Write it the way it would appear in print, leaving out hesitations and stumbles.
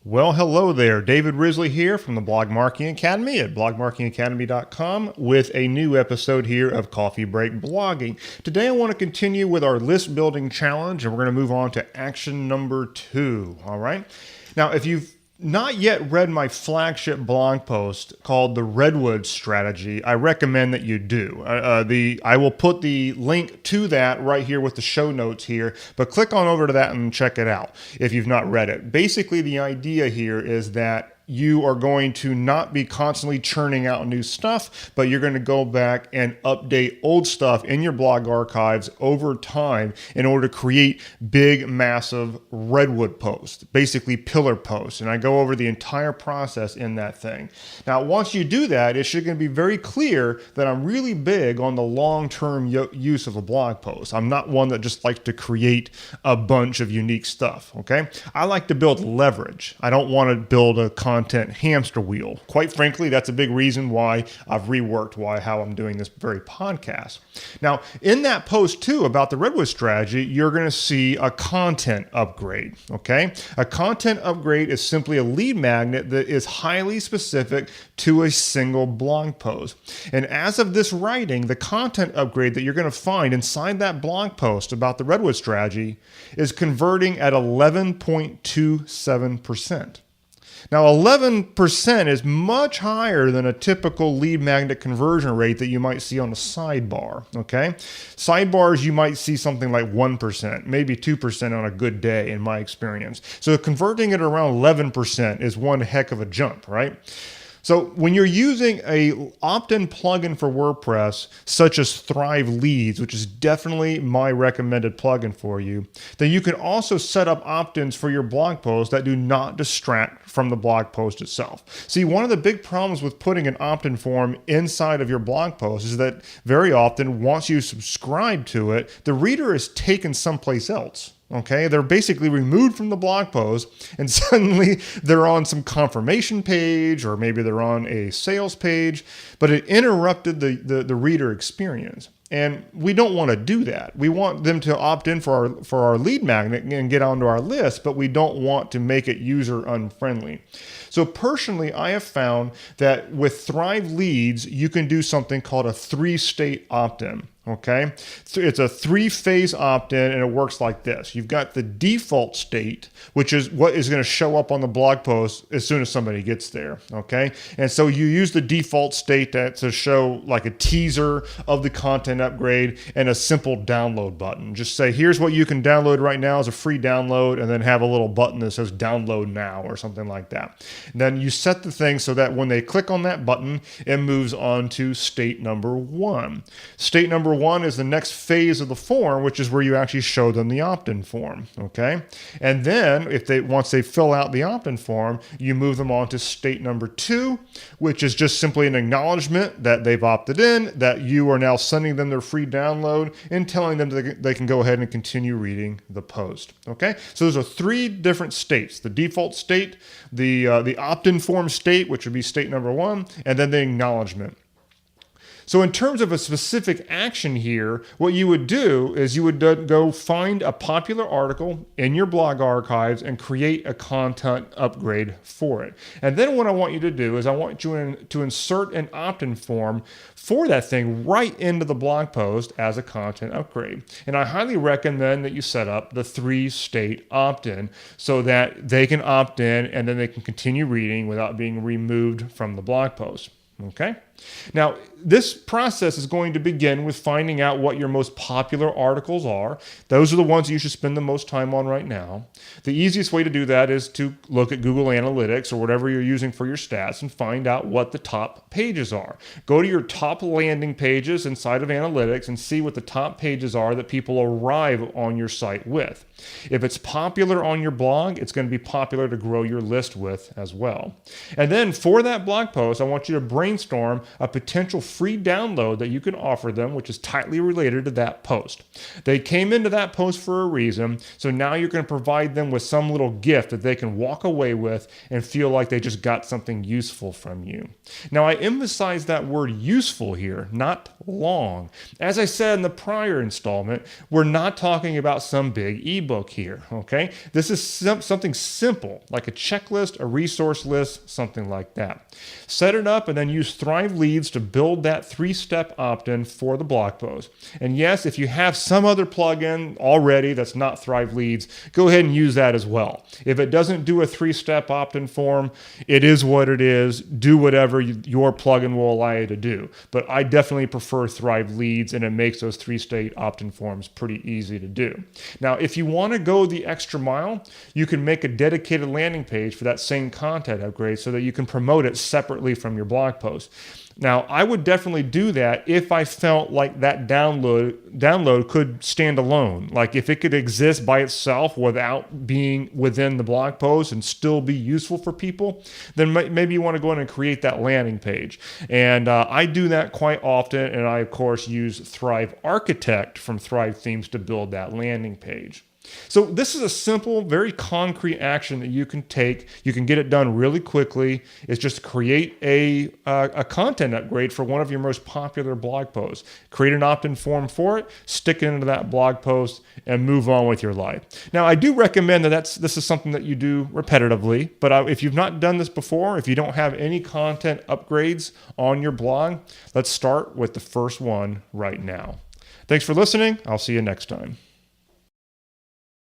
Well, hello there. David Risley here from the Blog Marketing Academy at blogmarketingacademy.com with a new episode here of Coffee Break Blogging. Today I want to continue with our list building challenge, and we're going to move on to action number 2. All right. Now, if you've not yet read my flagship blog post called the Redwood Strategy, I recommend that you do. I will put the link to that right here with the show notes here, but click on over to that and check it out if you've not read it. Basically, the idea here is that you are going to not be constantly churning out new stuff, but you're going to go back and update old stuff in your blog archives over time in order to create big, massive Redwood posts, basically pillar posts. And I go over the entire process in that thing. Now, once you do that, it's going to be very clear that I'm really big on the long-term use of a blog post. I'm not one that just likes to create a bunch of unique stuff, okay? I like to build leverage. I don't want to build a content hamster wheel. Quite frankly, that's a big reason why I've reworked how I'm doing this very podcast. Now, in that post too about the Redwood strategy, you're going to see a content upgrade, okay? A content upgrade is simply a lead magnet that is highly specific to a single blog post. And as of this writing, the content upgrade that you're going to find inside that blog post about the Redwood strategy is converting at 11.27%. Now, 11% is much higher than a typical lead magnet conversion rate that you might see on a sidebar, okay? Sidebars, you might see something like 1%, maybe 2% on a good day in my experience. So converting it around 11% is one heck of a jump, right? So when you're using a opt-in plugin for WordPress, such as Thrive Leads, which is definitely my recommended plugin for you, then you can also set up opt-ins for your blog posts that do not distract from the blog post itself. See, one of the big problems with putting an opt-in form inside of your blog post is that very often, once you subscribe to it, the reader is taken someplace else. Okay, they're basically removed from the blog post and suddenly they're on some confirmation page, or maybe they're on a sales page, but it interrupted the reader experience. And we don't want to do that. We want them to opt in for our lead magnet and get onto our list, but we don't want to make it user unfriendly. So personally, I have found that with Thrive Leads, you can do something called a 3-state opt-in. Okay, it's a 3-phase opt-in, and it works like this. You've got the default state, which is what is going to show up on the blog post as soon as somebody gets there. Okay, and so you use the default state to show like a teaser of the content upgrade and a simple download button. Just say, here's what you can download right now as a free download, and then have a little button that says download now or something like that. And then you set the thing so that when they click on that button, it moves on to state number 1. State number 1 is the next phase of the form, which is where you actually show them the opt-in form, okay? And then once they fill out the opt-in form, you move them on to state number 2, which is just simply an acknowledgement that they've opted in, that you are now sending them their free download and telling them that they can go ahead and continue reading the post, okay? So those are 3 different states: the default state, the opt-in form state, which would be state number 1, and then the acknowledgement. So in terms of a specific action here, what you would do is you would go find a popular article in your blog archives and create a content upgrade for it. And then what I want you to do is I want you to insert an opt-in form for that thing right into the blog post as a content upgrade. And I highly recommend that you set up the 3-state opt-in so that they can opt in and then they can continue reading without being removed from the blog post. Okay? Now, this process is going to begin with finding out what your most popular articles are. Those are the ones you should spend the most time on right now. The easiest way to do that is to look at Google Analytics or whatever you're using for your stats and find out what the top pages are. Go to your top landing pages inside of Analytics and see what the top pages are that people arrive on your site with. If it's popular on your blog, it's going to be popular to grow your list with as well. And then for that blog post, I want you to brainstorm a potential free download that you can offer them, which is tightly related to that post. They came into that post for a reason, so now you're going to provide them with some little gift that they can walk away with and feel like they just got something useful from you. Now, I emphasize that word useful here, not long. As I said in the prior installment, we're not talking about some big ebook here, okay? This is something simple, like a checklist, a resource list, something like that. Set it up and then use Thrive Leads to build that 3-step opt-in for the blog post. And yes, if you have some other plugin already that's not Thrive Leads, go ahead and use that as well. If it doesn't do a 3-step opt-in form, it is what it is. Do whatever your plugin will allow you to do. But I definitely prefer Thrive Leads, and it makes those 3-step opt-in forms pretty easy to do. Now, if you want to go the extra mile, you can make a dedicated landing page for that same content upgrade so that you can promote it separately from your blog post. Now, I would definitely do that if I felt like that download could stand alone. Like if it could exist by itself without being within the blog post and still be useful for people, then maybe you want to go in and create that landing page. And I do that quite often, and I, of course, use Thrive Architect from Thrive Themes to build that landing page. So this is a simple, very concrete action that you can take. You can get it done really quickly. It's just create a content upgrade for one of your most popular blog posts. Create an opt-in form for it, stick it into that blog post, and move on with your life. Now, I do recommend that this is something that you do repetitively, but if you've not done this before, if you don't have any content upgrades on your blog, let's start with the first one right now. Thanks for listening. I'll see you next time.